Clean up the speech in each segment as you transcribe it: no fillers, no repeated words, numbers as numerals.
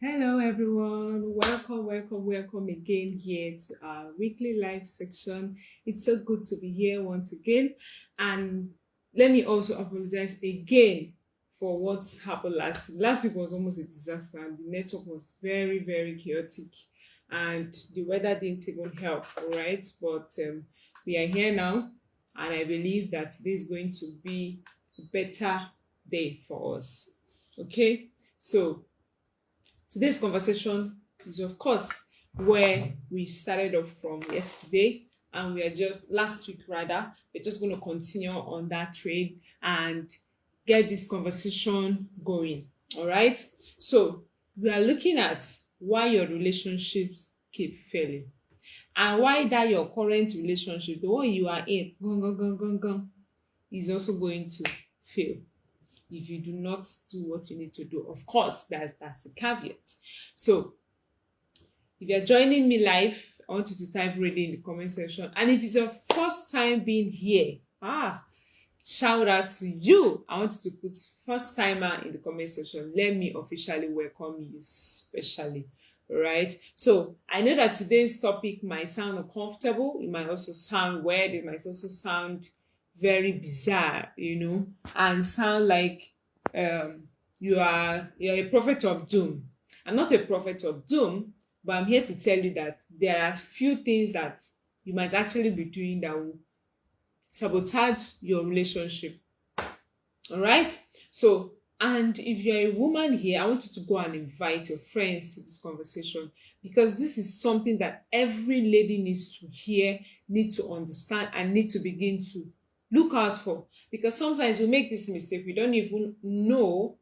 Hello, everyone. Welcome again here to our weekly live section. It's so good to be here once again. And let me also apologize again for what's happened last week. Last week was almost a disaster, and the network was very chaotic, and the weather didn't even help. All right, but we are here now, and I believe that today is going to be a better day for us. Okay, so today's conversation is, of course, where we started off from yesterday, and we are just last week rather. We're just going to continue on that trade and get this conversation going. All right. So we are looking at why your relationships keep failing and why that your current relationship, the one you are in, is also going to fail if you do not do what you need to do. Of course, that's the caveat. So if you're joining me live, I want you to type ready in the comment section. And if it's your first time being here, shout out to you. I want you to put first timer in the comment section. Let me officially welcome you specially. All right. So I know that today's topic might sound uncomfortable. It might also sound weird. It might also sound very bizarre, and sound like you're a prophet of doom. I'm not a prophet of doom, but I'm here to tell you that there are few things that you might actually be doing that will sabotage your relationship. All right. So, and if you're a woman here, I want you to go and invite your friends to this conversation, because this is something that every lady needs to hear, need to understand, and need to begin to look out for. Because sometimes we make this mistake, we don't even know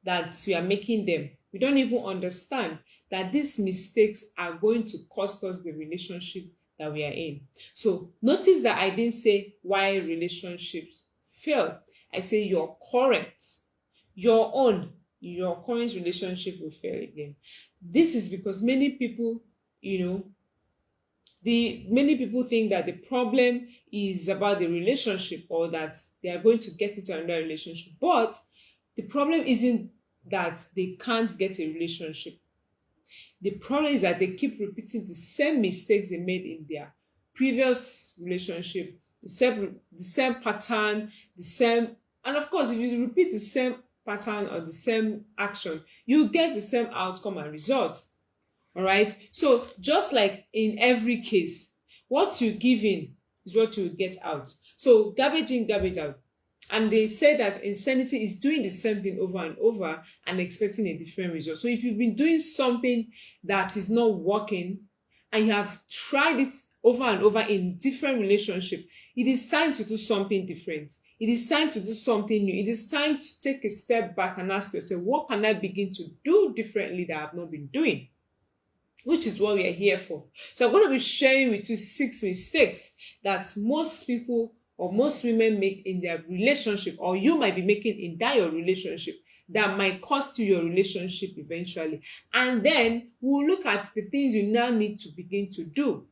that we are making them. We don't even understand that these mistakes are going to cost us the relationship that we are in. So notice that I didn't say why relationships fail. I say your current relationship will fail again. This is because many people, you know, the many people think that the problem is about the relationship, or that they are going to get into another relationship. But the problem isn't that they can't get a relationship. The problem is that they keep repeating the same mistakes they made in their previous relationship, the same pattern, the same. And of course, if you repeat the same pattern or the same action, you get the same outcome and result. All right. So just like in every case, what you give in is what you get out. So garbage in, garbage out. And they say that insanity is doing the same thing over and over and expecting a different result. So if you've been doing something that is not working, and you have tried it over and over in different relationship, it is time to do something different. It is time to do something new. It is time to take a step back and ask yourself, what can I begin to do differently that I've not been doing? Which is what we are here for. So I'm going to be sharing with you 6 mistakes that most people or most women make in their relationship, or you might be making in that your relationship, that might cost you your relationship eventually. And then we'll look at the things you now need to begin to do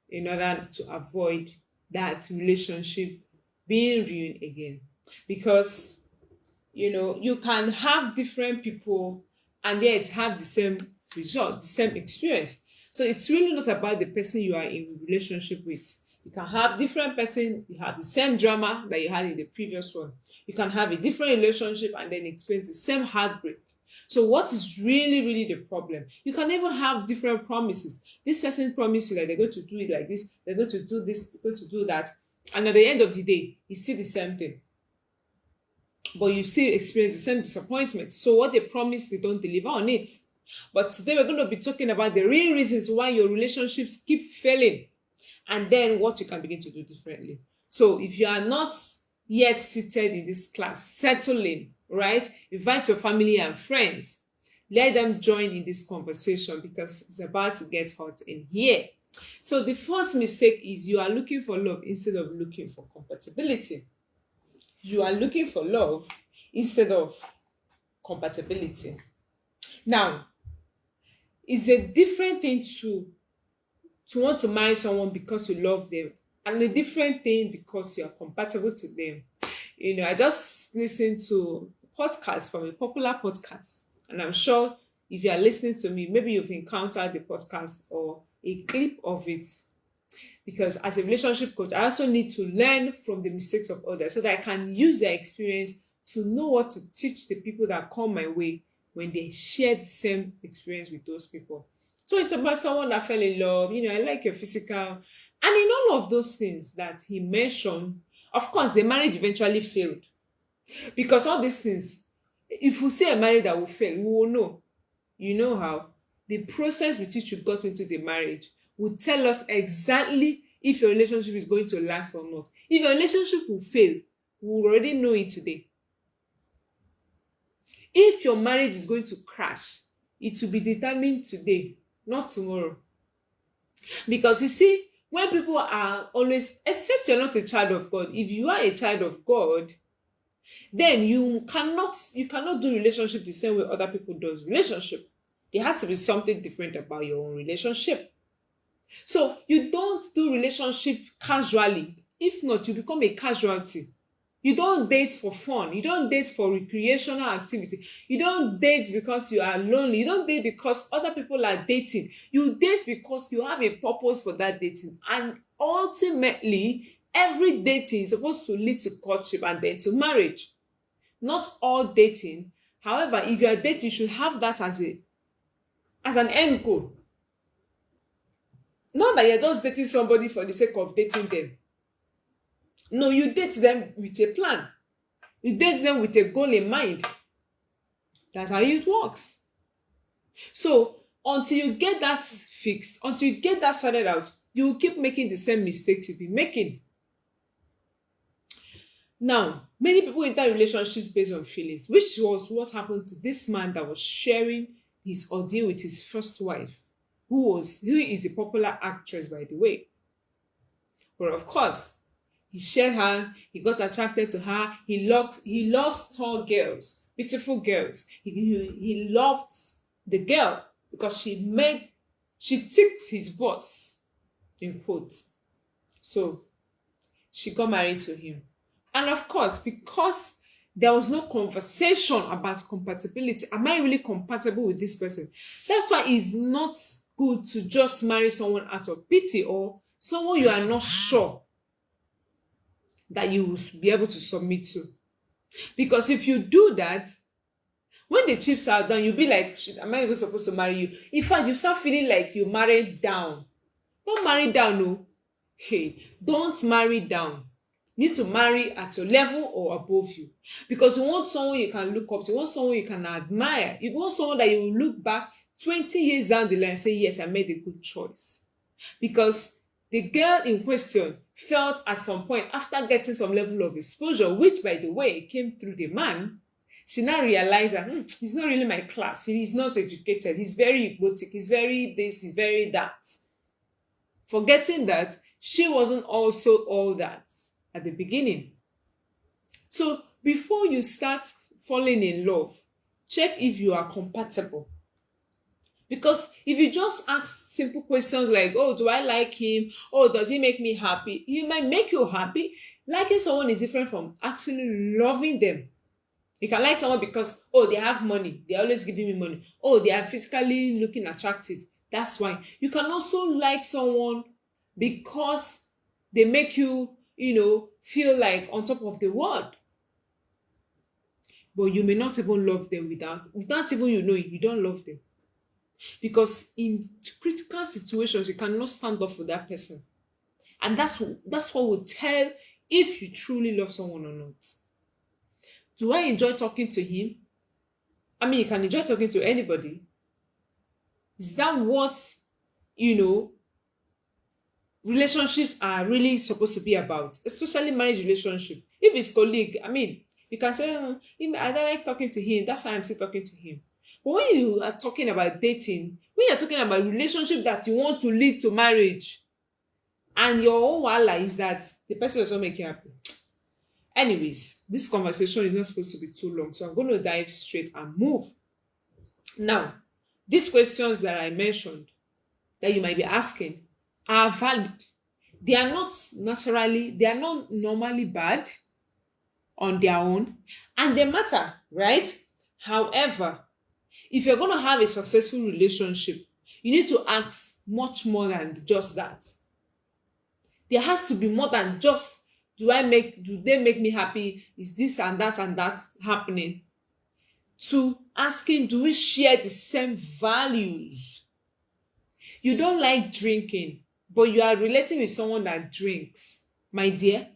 in order to avoid that relationship being ruined again. Because you can have different people and yet have the same result, the same experience. So it's really not about the person you are in relationship with. You can have different person, you have the same drama that you had in the previous one. You can have a different relationship and then experience the same heartbreak. So what is really the problem? You can even have different promises. This person promised you that they're going to do it like this, they're going to do this, they're going to do that, and at the end of the day, it's still the same thing, but you still experience the same disappointment. So what they promise, they don't deliver on it. But today we're going to be talking about the real reasons why your relationships keep failing, and then what you can begin to do differently. So if you are not yet seated in this class, settle in, right? Invite your family and friends. Let them join in this conversation, because it's about to get hot in here. So the first mistake is you are looking for love instead of looking for compatibility. You are looking for love instead of compatibility. Now, it's a different thing to want to marry someone because you love them, and a different thing because you are compatible to them. I just listened to a podcast from a popular podcast, and I'm sure if you are listening to me, maybe you've encountered the podcast or a clip of it. Because as a relationship coach, I also need to learn from the mistakes of others so that I can use their experience to know what to teach the people that come my way when they share the same experience with those people. So it's about someone that fell in love, I like your physical. And in all of those things that he mentioned, of course, the marriage eventually failed. Because all these things, if we see a marriage that will fail, we will know. You know how? The process with which you got into the marriage will tell us exactly if your relationship is going to last or not. If your relationship will fail, we will already know it today. If your marriage is going to crash, it will be determined today, not tomorrow. Because you see, when people are always, except you're not a child of God, if you are a child of God, then you cannot do relationship the same way other people does relationship. There has to be something different about your own relationship. So you don't do relationship casually. If not, you become a casualty. You don't date for fun. You don't date for recreational activity. You don't date because you are lonely. You don't date because other people are dating. You date because you have a purpose for that dating. And ultimately, every dating is supposed to lead to courtship and then to marriage. Not all dating. However, if you are dating, you should have that as an end goal. Not that you're just dating somebody for the sake of dating them. No, you date them with a plan. You date them with a goal in mind. That's how it works. So until you get that fixed, until you get that sorted out, you will keep making the same mistakes you've been making. Now, many people enter relationships based on feelings, which was what happened to this man that was sharing his ordeal with his first wife, who is the popular actress, by the way. But of course, he shared her, he got attracted to her, he loves tall girls, beautiful girls. He loved the girl because she ticked his box, in quotes. So she got married to him. And of course, because there was no conversation about compatibility, am I really compatible with this person? That's why it's not good to just marry someone out of pity or someone you are not sure that you will be able to submit to. Because if you do that, when the chips are down, you'll be like, shit, am I even supposed to marry you? In fact, you start feeling like you married down. Don't marry down, no. Hey, don't marry down. You need to marry at your level or above you. Because you want someone you can look up to. You want someone you can admire. You want someone that you will look back 20 years down the line and say, yes, I made a good choice. Because the girl in question felt at some point, after getting some level of exposure, which, by the way, came through the man, she now realized that he's not really my class. He's not educated. He's very egotic. He's very this, he's very that. Forgetting that she wasn't also all that at the beginning. So before you start falling in love, check if you are compatible. Because if you just ask simple questions like, oh, do I like him? Oh, does he make me happy? He might make you happy. Liking someone is different from actually loving them. You can like someone because, oh, they have money. They're always giving me money. Oh, they are physically looking attractive. That's why. You can also like someone because they make you, feel like on top of the world. But you may not even love them without even you don't love them. Because in critical situations, you cannot stand up for that person. And that's what will tell if you truly love someone or not. Do I enjoy talking to him? I mean, you can enjoy talking to anybody. Is that what, relationships are really supposed to be about? Especially marriage relationship. If it's colleague, I mean, you can say, I don't like talking to him. That's why I'm still talking to him. But when you are talking about dating, when you're talking about relationship that you want to lead to marriage, and your own wala is that the person does not make you happy. Anyways, this conversation is not supposed to be too long, so I'm going to dive straight and move. Now, these questions that I mentioned that you might be asking are valid. They are not normally bad on their own, and they matter, right? However, If you're going to have a successful relationship, you need to ask much more than just that. There has to be more than just, do they make me happy? Is this and that happening? To asking, do we share the same values? You don't like drinking, but you are relating with someone that drinks. My dear,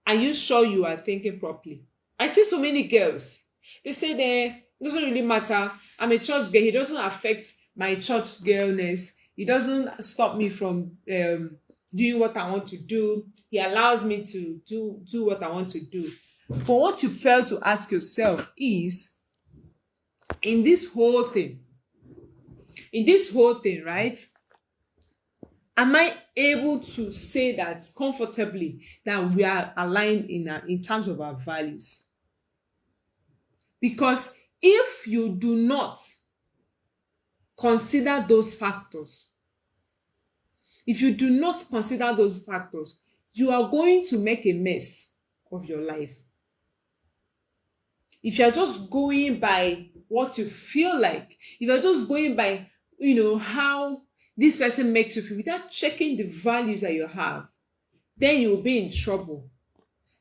are you sure you are thinking properly? I see so many girls. They say it doesn't really matter. I'm a church girl. It doesn't affect my church girlness. It doesn't stop me from doing what I want to do. He allows me to do what I want to do. But what you fail to ask yourself is, in this whole thing, right? Am I able to say that comfortably that we are aligned in terms of our values? Because if you do not consider those factors, you are going to make a mess of your life. If you're just going by what you feel like, if you're just going by, how this person makes you feel without checking the values that you have, then you'll be in trouble.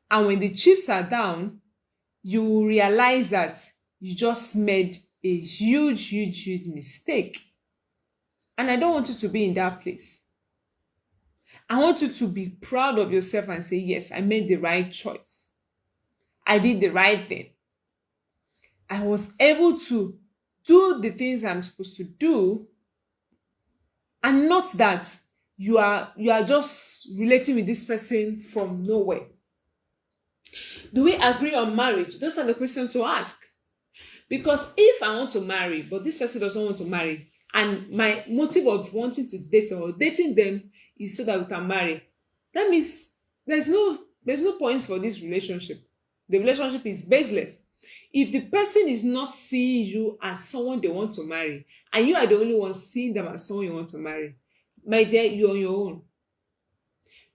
And when the chips are down, you will realize that you just made a huge mistake. And I don't want you to be in that place. I want you to be proud of yourself and say, yes, I made the right choice. I did the right thing. I was able to do the things I'm supposed to do, and not that you are just relating with this person from nowhere. Do we agree on marriage? Those are the questions to ask. Because if I want to marry, but this person doesn't want to marry, and my motive of wanting to date or dating them is so that we can marry, that means there's no point for this relationship. The relationship is baseless. If the person is not seeing you as someone they want to marry, and you are the only one seeing them as someone you want to marry, my dear, you're on your own.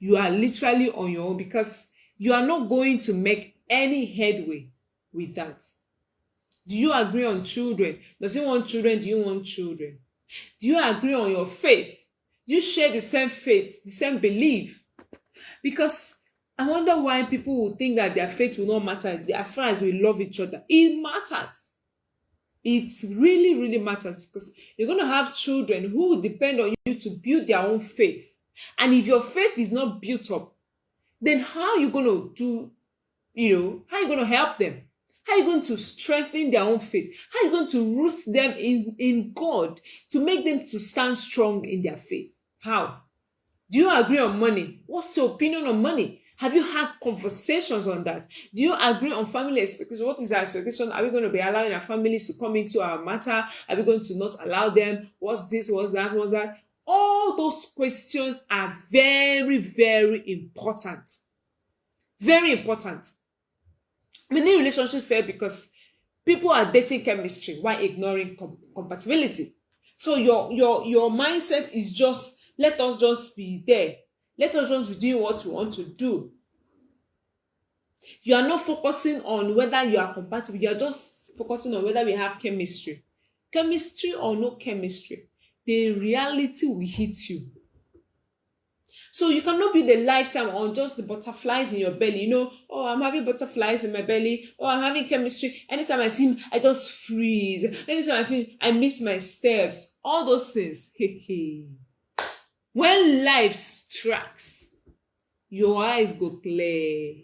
You are literally on your own, because you are not going to make any headway with that. Do you agree on children? Does he want children? Do you want children? Do you agree on your faith? Do you share the same faith, the same belief? Because I wonder why people will think that their faith will not matter as far as we love each other. It matters. It really, really matters, because you're going to have children who will depend on you to build their own faith. And if your faith is not built up, then how are you going to do, how are you going to help them? How are you going to strengthen their own faith? How are you going to root them in God to make them to stand strong in their faith? How? Do you agree on money? What's your opinion on money? Have you had conversations on that? Do you agree on family expectations? What is our expectation? Are we going to be allowing our families to come into our matter? Are we going to not allow them? What's this? What's that? What's that? All those questions are very, very important. Very important. Many relationships fail because people are dating chemistry while ignoring compatibility. So your mindset is just, let us just be there. Let us just be doing what we want to do. You are not focusing on whether you are compatible. You are just focusing on whether we have chemistry. Chemistry or no chemistry, the reality will hit you. So you cannot build a lifetime on just the butterflies in your belly. Oh, I'm having butterflies in my belly. Oh, I'm having chemistry. Anytime I see him, I just freeze. Anytime I feel, I miss my steps. All those things. When life strikes, your eyes go clear.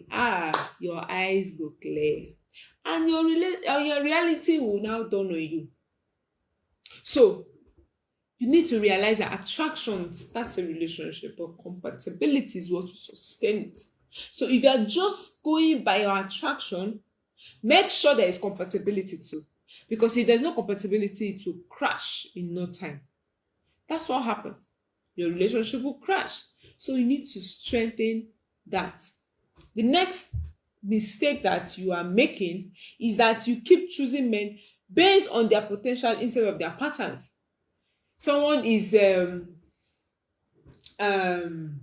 Your eyes go clear. And your reality will now dawn on you. So, you need to realize that attraction starts a relationship, but compatibility is what will sustain it. So if you are just going by your attraction, make sure there is compatibility too. Because if there's no compatibility, it will crash in no time. That's what happens. Your relationship will crash. So you need to strengthen that. The next mistake that you are making is that you keep choosing men based on their potential instead of their patterns. Someone is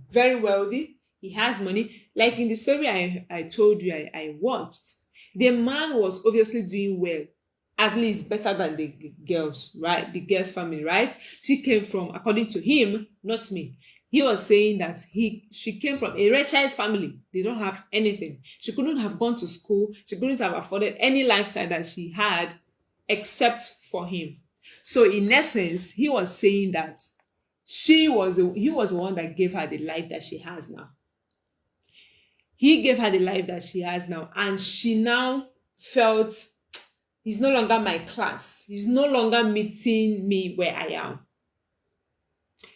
very wealthy. He has money. Like in the story I told you I watched, the man was obviously doing well. at least better than the girls, right? The girl's family, right? She came from, according to him, not me. He was saying that she came from a wretched family. They don't have anything. She couldn't have gone to school. She couldn't have afforded any lifestyle that she had except for him. So in essence, he was saying that he was the one that gave her the life that she has now. He gave her the life that she has now, and she now felt he's no longer my class. He's no longer meeting me where I am.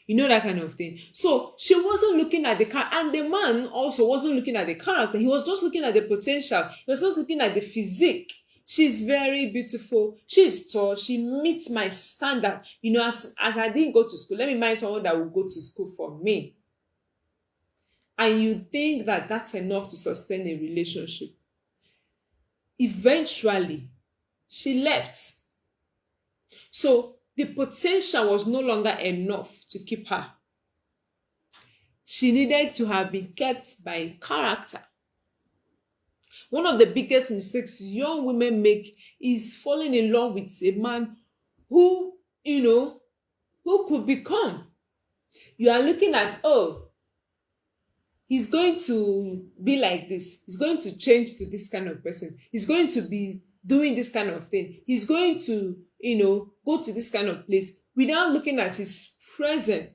You know, that kind of thing. So she wasn't looking at the car, and the man also wasn't looking at the character. He was just looking at the potential. He was just looking at the physique. She's very beautiful. She's tall. She meets my standard. You know, as I didn't go to school, let me marry someone that will go to school for me. And you think that that's enough to sustain a relationship. Eventually, she left. So the potential was no longer enough to keep her. She needed to have been kept by character. One of the biggest mistakes young women make is falling in love with a man who, who could become. You are looking at, oh, he's going to be like this. He's going to change to this kind of person. He's going to be doing this kind of thing. He's going to, go to this kind of place without looking at his present.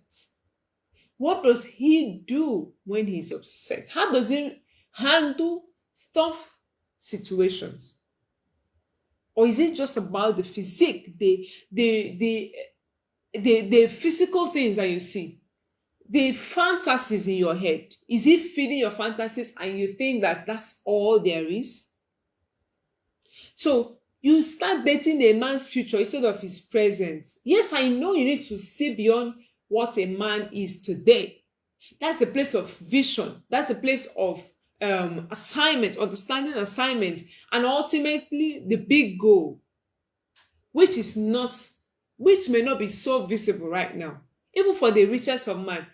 What does he do when he's upset? How does he handle tough situations? Or is it just about the physique, the physical things that you see? The fantasies in your head, is it feeding your fantasies and you think that that's all there is? So you start dating a man's future instead of his present. Yes, I know you need to see beyond what a man is today. That's the place of vision. That's the place of assignment, understanding assignment, and ultimately the big goal, which may not be so visible right now, even for the richest of man.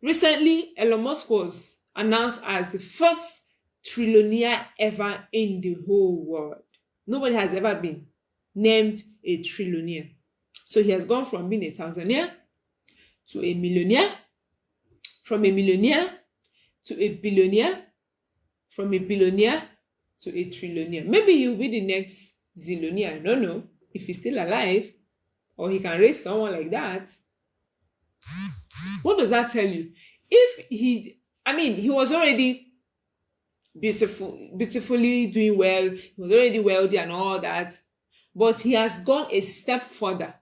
Recently, Elon Musk was announced as the first trillionaire ever in the whole world. Nobody has ever been named a trillionaire. So he has gone from being a thousandaire to a millionaire, from a millionaire to a billionaire, from a billionaire to a trillionaire. Maybe he'll be the next zillionaire. I don't know if he's still alive, or he can raise someone like that. What does that tell you? He was already beautifully doing well. He was already wealthy and all that, but he has gone a step further.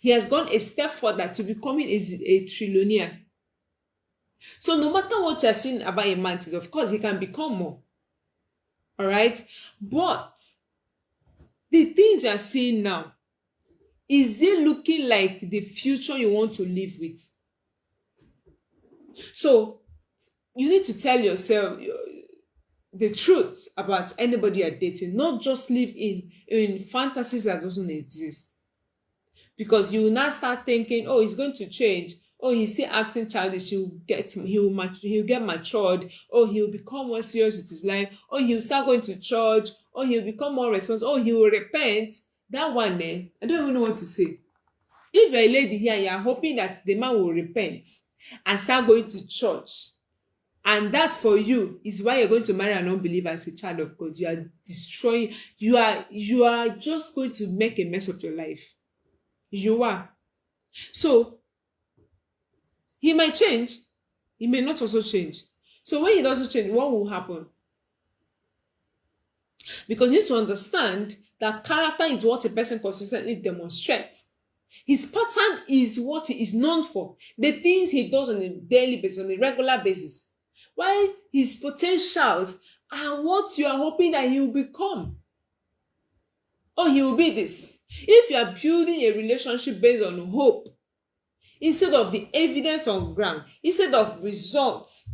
He has gone a step further to becoming a trillionaire. So no matter what you're saying about a man, of course, he can become more. All right? But the things you're seeing now, is it looking like the future you want to live with? So you need to tell yourself the truth about anybody you're dating, not just live in fantasies that doesn't exist. Because you will now start thinking, oh, he's going to change. Oh, he's still acting childish. He'll get matured. Oh, he'll become more serious with his life. Oh, he'll start going to church. Oh, he'll become more responsible. Oh, he will repent. That one, I don't even know what to say. If you're a lady here, you're hoping that the man will repent and start going to church, and that for you is why you're going to marry an unbeliever as a child of God, you are destroying. You are just going to make a mess of your life. You are. So he might change. He may not also change. So when he doesn't change, what will happen? Because you need to understand that character is what a person consistently demonstrates. His pattern is what he is known for. The things he does on a daily basis, on a regular basis. While his potentials are what you are hoping that he will become. Oh, he will be this. If you are building a relationship based on hope, instead of the evidence on ground, instead of results,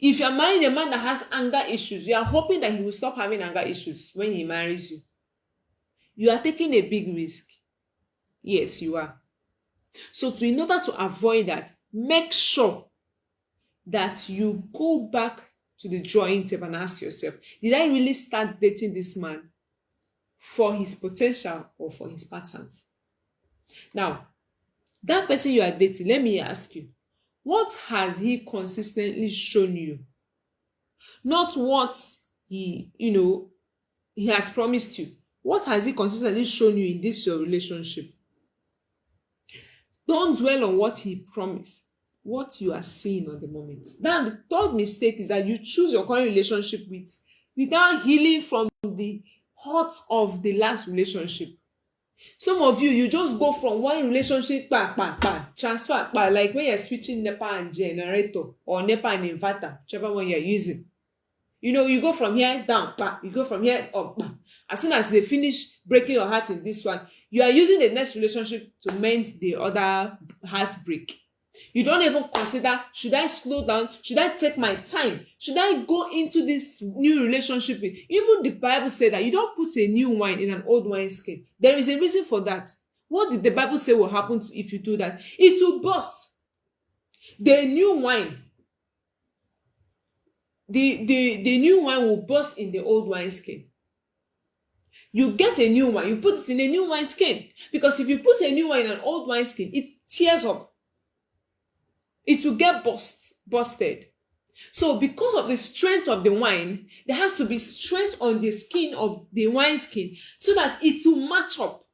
if you are marrying a man that has anger issues, you are hoping that he will stop having anger issues when he marries you. You are taking a big risk. Yes, you are. So in order to avoid that, make sure that you go back to the drawing table and ask yourself, did I really start dating this man for his potential or for his patterns. Now, that person you are dating, let me ask you, what has he consistently shown you? Not what he has promised you. What has he consistently shown you in this your relationship? Don't dwell on what he promised, what you are seeing on the moment. Now, the third mistake is that you choose your current relationship without healing from the hurts of the last relationship. Some of you just go from one relationship transfer like when you're switching NEPA and generator or NEPA and inverter, whichever one you're using. You go from here down, you go from here up. As soon as they finish breaking your heart in this one, you are using the next relationship to mend the other heartbreak. You don't even consider, should I slow down? Should I take my time? Should I go into this new relationship? Even the Bible said that you don't put a new wine in an old wine skin. There is a reason for that. What did the Bible say will happen if you do that? It will burst. The new wine, the new wine will burst in the old wine skin. You get a new wine, you put it in a new wine skin. Because if you put a new wine in an old wine skin, it tears up. It will get busted. So because of the strength of the wine, there has to be strength on the skin of the wine skin so that it will match up.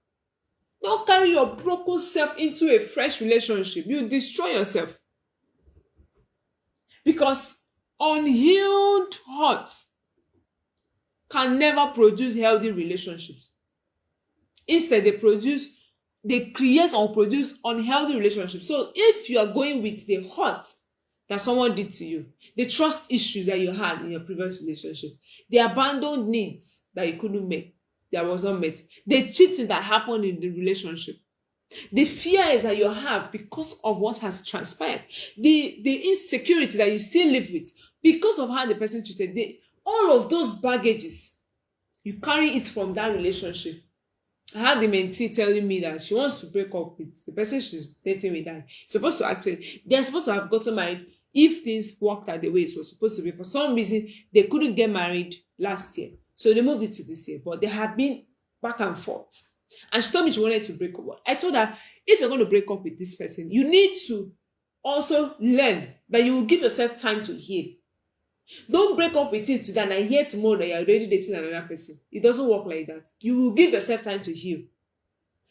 Don't carry your broken self into a fresh relationship. You destroy yourself. Because unhealed hearts can never produce healthy relationships. Instead, they create or produce unhealthy relationships. So if you are going with the hurt that someone did to you, the trust issues that you had in your previous relationship, the abandoned needs that you couldn't make, that was not met, the cheating that happened in the relationship, the fears that you have because of what has transpired, the insecurity that you still live with because of how the person treated, all of those baggages, you carry it from that relationship. I had the mentee telling me that she wants to break up with the person she's dating with, and they're supposed to have gotten married if things worked out the way it was supposed to be. For some reason, they couldn't get married last year, so they moved it to this year, but they have been back and forth. And she told me she wanted to break up. I told her, if you're going to break up with this person, you need to also learn that you will give yourself time to heal. Don't break up with him today and I hear tomorrow that you're already dating another person. It doesn't work like that. You will give yourself time to heal.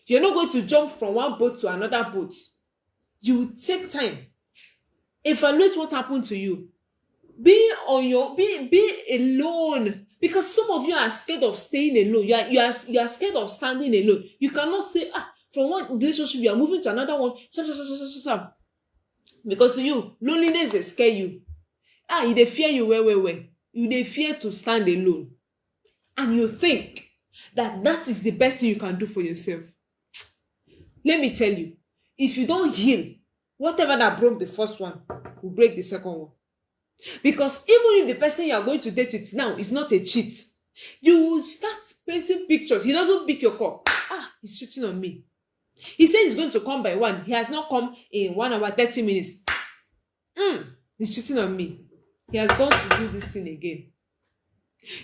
You're not going to jump from one boat to another boat. You will take time. Evaluate what happened to you. Be alone. Because some of you are scared of staying alone. You are scared of standing alone. You cannot say, from one relationship you are moving to another one. Because to you, loneliness dey scare you. You dey fear you well. You dey fear to stand alone. And you think that is the best thing you can do for yourself. Let me tell you, if you don't heal, whatever that broke the first one will break the second one. Because even if the person you are going to date with now is not a cheat, you will start painting pictures. He doesn't pick your call. He's cheating on me. He said he's going to come by 1. He has not come in 1 hour, 30 minutes. He's cheating on me. He has gone to do this thing again.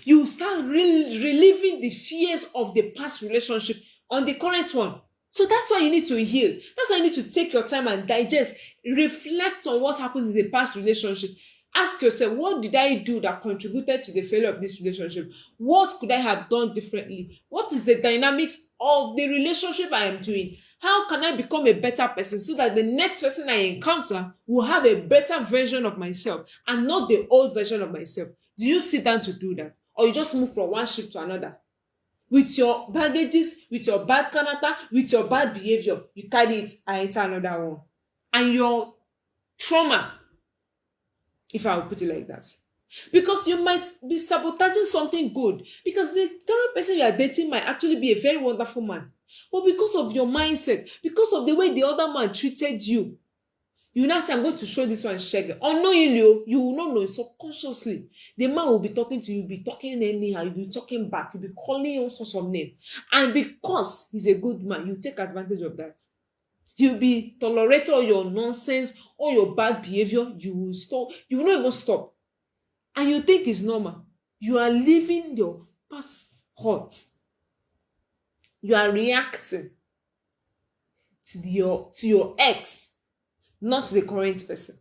You start reliving the fears of the past relationship on the current one. So that's why you need to heal. That's why you need to take your time and digest, reflect on what happened in the past relationship. Ask yourself, what did I do that contributed to the failure of this relationship? What could I have done differently? What is the dynamics of the relationship I am doing? How can I become a better person so that the next person I encounter will have a better version of myself and not the old version of myself? Do you sit down to do that? Or you just move from one ship to another? With your baggages, with your bad character, with your bad behavior, you carry it and enter another one. And your trauma, if I will put it like that. Because you might be sabotaging something good. Because the current person you are dating might actually be a very wonderful man. But because of your mindset, because of the way the other man treated you, you now say, I'm going to show this one shaggy. Unknowingly, you will not know it subconsciously. The man will be talking to you, be talking anyhow, you'll be talking back, you'll be calling all sorts of names. And because he's a good man, you take advantage of that. He'll be tolerating all your nonsense, all your bad behavior. You will stop. You will not even stop. And you think it's normal. You are living your past hurt. You are reacting to your ex, not the current person.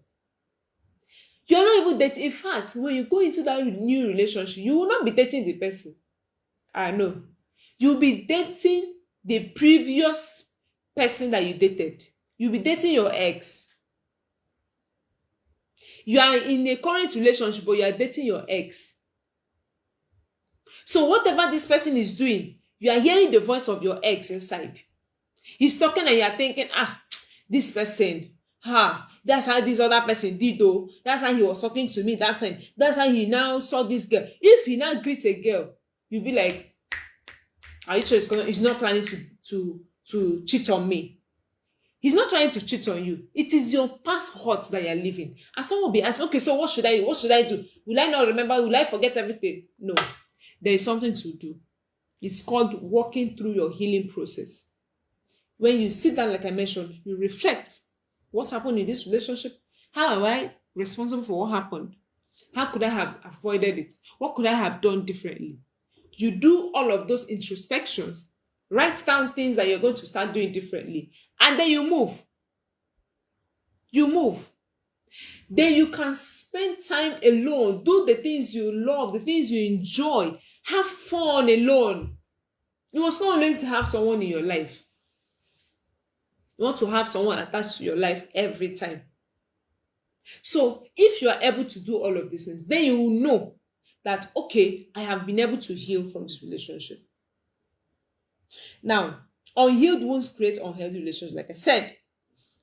You are not even dating. In fact, when you go into that new relationship, you will not be dating the person. I know. You'll be dating the previous person that you dated. You'll be dating your ex. You are in a current relationship, but you are dating your ex. So whatever this person is doing, you are hearing the voice of your ex inside. He's talking and you are thinking, this person, that's how this other person did though. That's how he was talking to me that time. That's how he now saw this girl. If he now greets a girl, you'll be like, are you sure he's not planning to cheat on me? He's not trying to cheat on you. It is your past hurt that you're living. And someone will be asking, okay, so what should I do? What should I do? Will I not remember? Will I forget everything? No. There is something to do. It's called walking through your healing process. When you sit down, like I mentioned, you reflect. What happened in this relationship? How am I responsible for what happened? How could I have avoided it? What could I have done differently? You do all of those introspections. Write down things that you're going to start doing differently. And then you move. You move. Then you can spend time alone. Do the things you love, the things you enjoy. Have fun alone. You must not always have someone in your life. You want to have someone attached to your life every time. So if you are able to do all of these things, then you will know that, okay, I have been able to heal from this relationship. Now, unhealed wounds create unhealthy relationships. Like I said,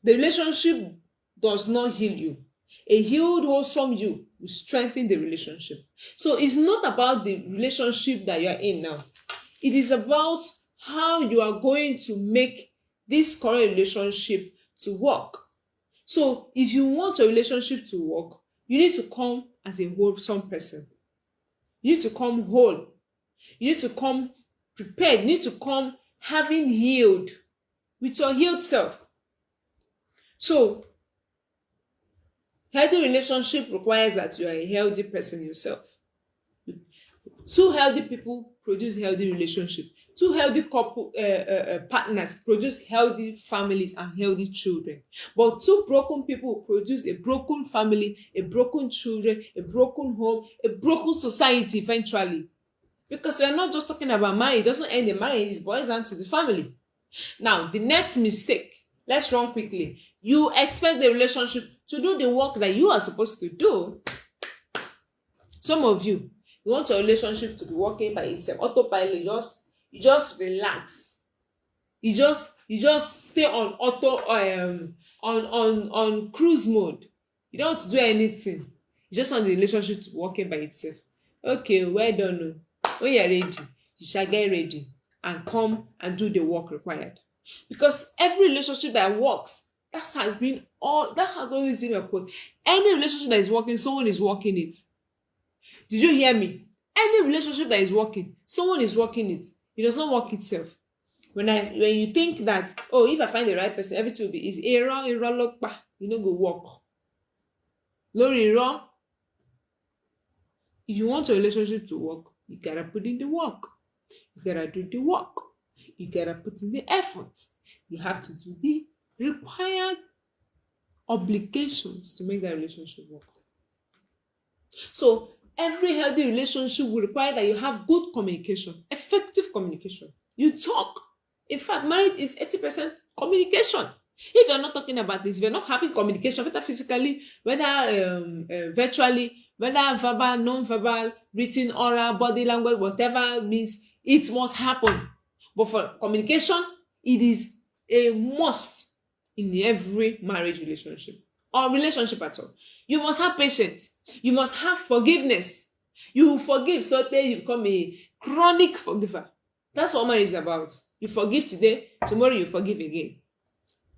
the relationship does not heal you. A healed, wholesome you will strengthen the relationship. So it's not about the relationship that you are in now. It is about how you are going to make this current relationship to work. So if you want a relationship to work, you need to come as a wholesome person. You need to come whole. You need to come prepared. You need to come having healed with your healed self. So healthy relationship requires that you are a healthy person yourself. Two healthy people produce healthy relationship. Two healthy couple partners produce healthy families and healthy children. But two broken people produce a broken family, a broken children, a broken home, a broken society eventually. Because we are not just talking about marriage. It doesn't end in marriage. It boils down to the family. Now, the next mistake. Let's run quickly. You expect the relationship to do the work that you are supposed to do. Some of you want your relationship to be working by itself. Autopilot, you just relax. You just stay on on cruise mode. You don't want to do anything. You just want the relationship to be working by itself. Okay, well done. When you're ready, you shall get ready and come and do the work required. Because every relationship that works, that has always been a quote. Any relationship that is working, someone is working it. Did you hear me? Any relationship that is working, someone is working it. It does not work itself. When you think that, if I find the right person, everything will be easy. You no go work. Lori wrong. If you want a relationship to work, you gotta put in the work. You gotta do the work. You gotta put in the effort. You have to do the required obligations to make that relationship work. So every healthy relationship will require that you have good communication, effective communication. You talk. In fact, marriage is 80% communication. If you're not talking about this, if you're not having communication, whether physically, whether virtually, whether verbal, non-verbal, written, oral, body language, whatever means, it must happen. But for communication, it is a must in every marriage relationship or relationship at all. You must have patience. You must have forgiveness. You forgive so that you become a chronic forgiver. That's what marriage is about. You forgive today, tomorrow you forgive again.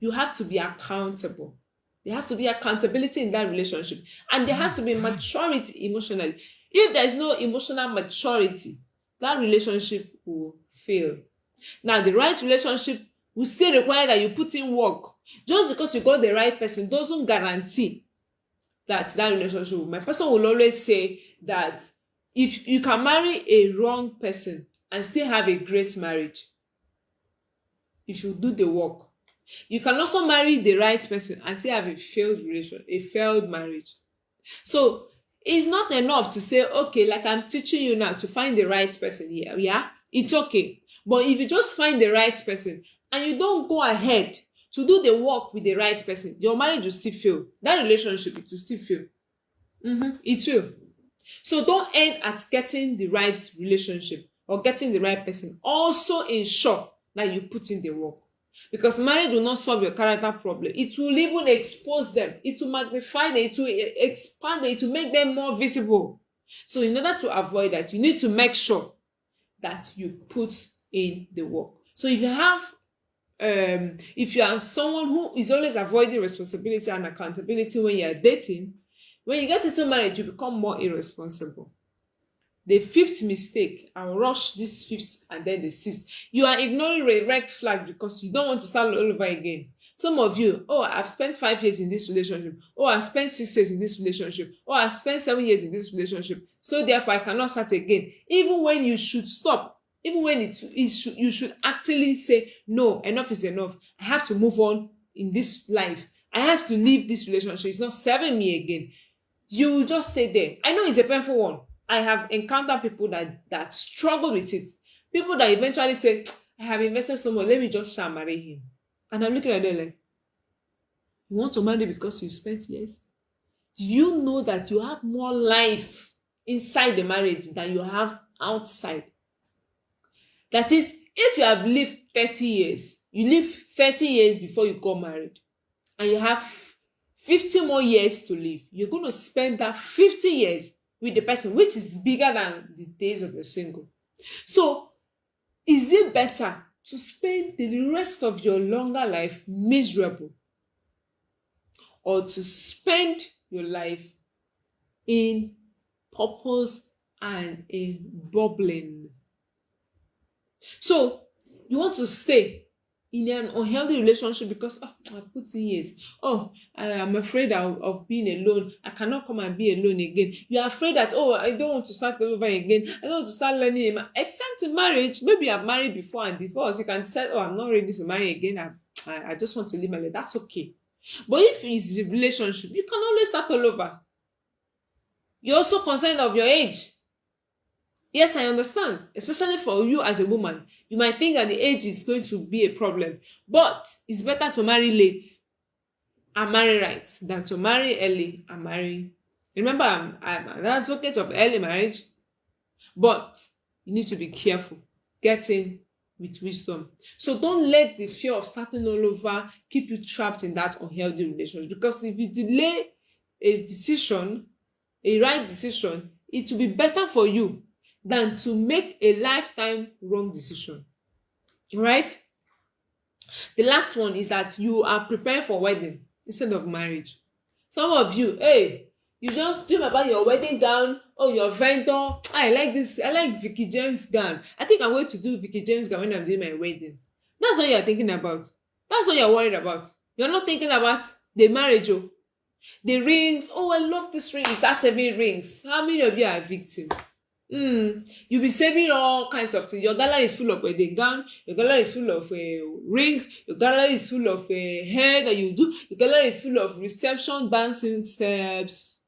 You have to be accountable. There has to be accountability in that relationship. And there has to be maturity emotionally. If there is no emotional maturity, that relationship will fail. Now, the right relationship will still require that you put in work. Just because you got the right person doesn't guarantee that relationship will. My person will always say that if you can marry a wrong person and still have a great marriage, if you do the work. You can also marry the right person and still have a failed marriage. So it's not enough to say, okay, like I'm teaching you now to find the right person here. Yeah, it's okay. But if you just find the right person and you don't go ahead to do the work with the right person, your marriage will still fail. That relationship, it will still fail. It will. So don't end at getting the right relationship or getting the right person. Also ensure that you put in the work. Because marriage will not solve your character problem. It will even expose them. It will magnify them. It will expand them. It will make them more visible. So in order to avoid that, you need to make sure that you put in the work. So if you are someone who is always avoiding responsibility and accountability when you are dating, when you get into marriage, you become more irresponsible. The fifth mistake, I'll rush this fifth and then the sixth. You are ignoring red flags because you don't want to start all over again. Some of you, oh, I've spent 5 years in this relationship. Oh, I've spent 6 years in this relationship. Oh, I've spent 7 years in this relationship. So therefore, I cannot start again. Even when you should stop, even when you should actually say, no, enough is enough. I have to move on in this life. I have to leave this relationship. It's not serving me again. You just stay there. I know it's a painful one. I have encountered people that struggle with it. People that eventually say, I have invested so much, let me just marry him. And I'm looking at them like, you want to marry because you've spent years? Do you know that you have more life inside the marriage than you have outside? That is, if you have lived 30 years, you live 30 years before you got married, and you have 50 more years to live, you're going to spend that 50 years with the person, which is bigger than the days of your single. So, is it better to spend the rest of your longer life miserable, or to spend your life in purpose and in bubbling? So, you want to stay in an unhealthy relationship because I put in years. I am afraid of being alone. I cannot come and be alone again. You are afraid that, I don't want to start over again. I don't want to start learning. Except in marriage, maybe I've married before and divorced. You can say, I'm not ready to marry again. I just want to live my life. That's okay. But if it's a relationship, you can always start all over. You're also concerned of your age. Yes, I understand. Especially for you as a woman. You might think that the age is going to be a problem. But it's better to marry late and marry right than to marry early and marry. Remember, I'm an advocate of early marriage. But you need to be careful. Get in with wisdom. So don't let the fear of starting all over keep you trapped in that unhealthy relationship. Because if you delay a right decision, it will be better for you than to make a lifetime wrong decision. Right? The last one is that you are preparing for wedding instead of marriage. Some of you, you just dream about your wedding gown. Your vendor. I like this. I like Vicky James gown. I think I'm going to do Vicky James gown when I'm doing my wedding. That's what you're thinking about. That's what you're worried about. You're not thinking about the marriage. The rings. I love this ring. That's 7 rings. How many of you are victims? You'll be saving all kinds of things. Your gallery is full of wedding gown. Your gallery is full of rings. Your gallery is full of hair that you do. Your gallery is full of reception dancing steps.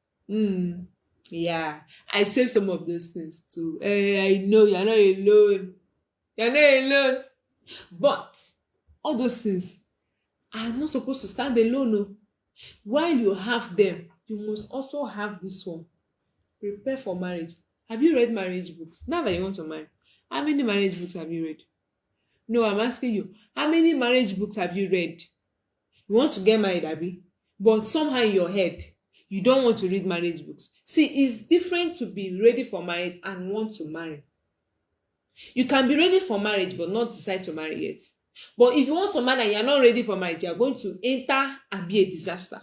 Yeah, I saved some of those things too. I know you're not alone. You're not alone. But all those things are not supposed to stand alone. No. While you have them, you must also have this one. Prepare for marriage. Have you read marriage books? Now that you want to marry, how many marriage books have you read? No, I'm asking you, how many marriage books have you read? You want to get married, Abby, but somehow in your head, you don't want to read marriage books. See, it's different to be ready for marriage and want to marry. You can be ready for marriage but not decide to marry yet. But if you want to marry and you're not ready for marriage, you're going to enter and be a disaster.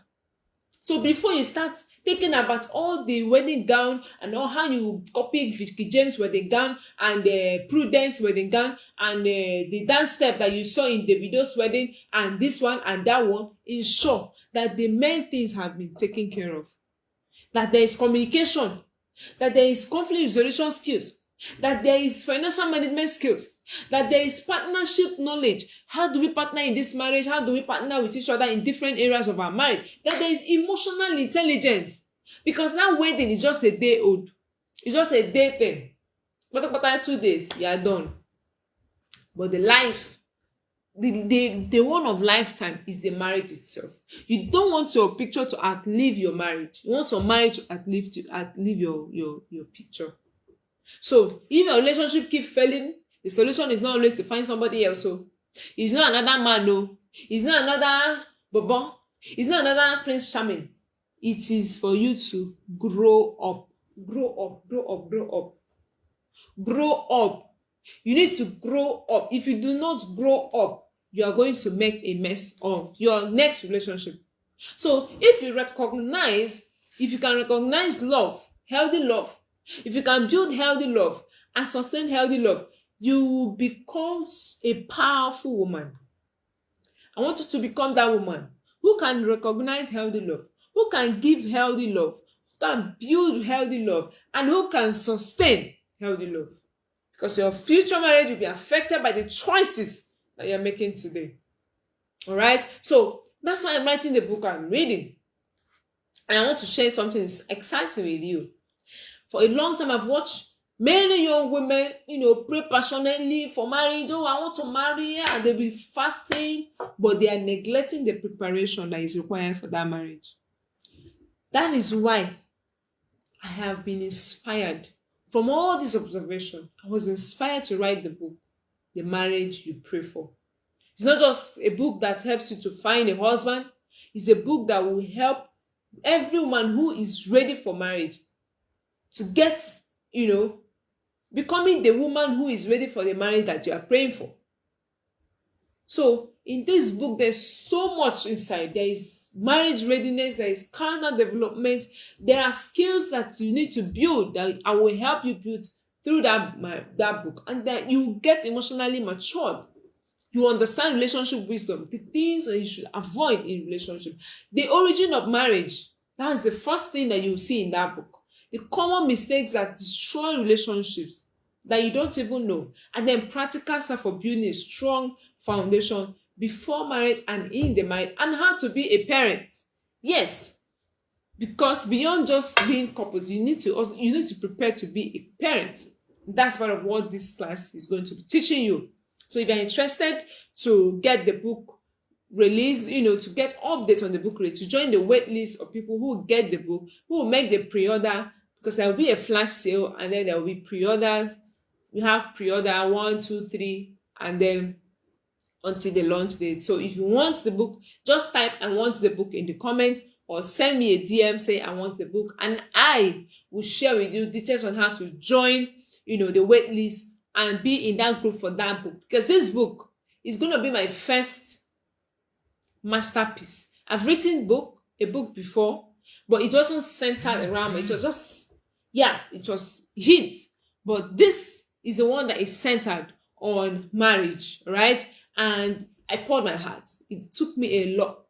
So before you start thinking about all the wedding gown and all how you copy Vicky James wedding gown and Prudence wedding gown and the dance step that you saw in Davido's wedding and this one and that one, ensure that the main things have been taken care of. That there is communication, that there is conflict resolution skills, that there is financial management skills, that there is partnership knowledge. How do we partner in this marriage? How do we partner with each other in different areas of our marriage? That there is emotional intelligence. Because that wedding is just a day old. It's just a day thing. But 2 days, you are done. But the life, the one of lifetime is the marriage itself. You don't want your picture to outlive your marriage. You want your marriage to outlive your picture. So if your relationship keep failing, the solution is not always to find somebody else. So it's not another man, no. It's not another Bobo. It's not another Prince Charming. It is for you to grow up. Grow up, grow up, grow up. Grow up. You need to grow up. If you do not grow up, you are going to make a mess of your next relationship. So if you can recognize love, healthy love, if you can build healthy love and sustain healthy love, you will become a powerful woman. I want you to become that woman who can recognize healthy love, who can give healthy love, who can build healthy love, and who can sustain healthy love. Because your future marriage will be affected by the choices that you're making today. All right? So that's why I'm writing the book I'm reading. And I want to share something exciting with you. For a long time, I've watched many young women, pray passionately for marriage. Oh, I want to marry, and they'll be fasting, but they are neglecting the preparation that is required for that marriage. That is why I have been inspired. From all this observation, I was inspired to write the book, The Marriage You Pray For. It's not just a book that helps you to find a husband. It's a book that will help every woman who is ready for marriage to get, becoming the woman who is ready for the marriage that you are praying for. So in this book, there's so much inside. There is marriage readiness, there is character development, there are skills that you need to build that I will help you build through that book, and that you get emotionally matured. You understand relationship wisdom, the things that you should avoid in relationship, the origin of marriage. That's the first thing that you see in that book. The common mistakes that destroy relationships that you don't even know, and then practical stuff for building a strong foundation before marriage and in the marriage, and how to be a parent. Yes, because beyond just being couples, you need to prepare to be a parent. That's part of what this class is going to be teaching you. So if you're interested to get the book released, to get updates on the book release, to join the wait list of people who will get the book, who will make the pre-order, because there will be a flash sale, and then there will be pre-orders. We have pre-order 1, 2, 3, and then until the launch date. So if you want the book, just type "I want the book" in the comments, or send me a DM, say "I want the book," and I will share with you details on how to join, the wait list and be in that group for that book. Because this book is going to be my first masterpiece. I've written a book before, but it wasn't centered around me. It was just, it was hit. But this is the one that is centered on marriage, right? And I poured my heart. It took me a lot.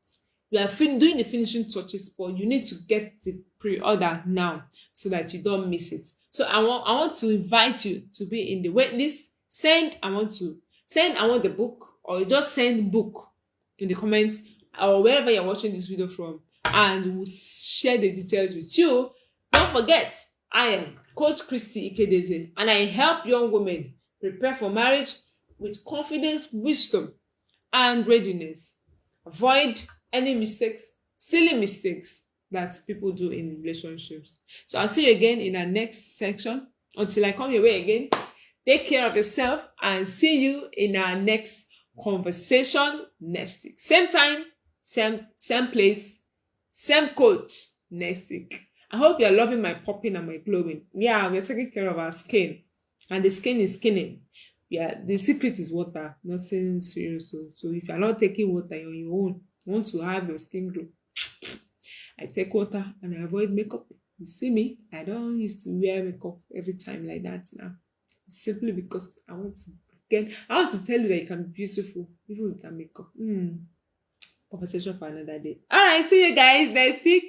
We are doing the finishing touches, but you need to get the pre-order now so that you don't miss it. So I want to invite you to be in the wait list. Send "I want the book," or just send "book" in the comments, or wherever you're watching this video from, and we'll share the details with you. Don't forget, I am Coach Christy Ikedeze, and I help young women prepare for marriage with confidence, wisdom, and readiness. Avoid any mistakes, silly mistakes that people do in relationships. So I'll see you again in our next section. Until I come your way again, take care of yourself, and see you in our next conversation next week. Same time, same place, same coach next week. I hope you're loving my popping and my glowing. Yeah, we're taking care of our skin, and the skin is skinning. Yeah, the secret is water, nothing serious. So if you're not taking water on your own, you want to have your skin glow, I take water and I avoid makeup. You see me, I don't used to wear makeup every time like that now. It's simply because I want to tell you that you can be beautiful even without makeup. Conversation for another day. All right, see you guys next week.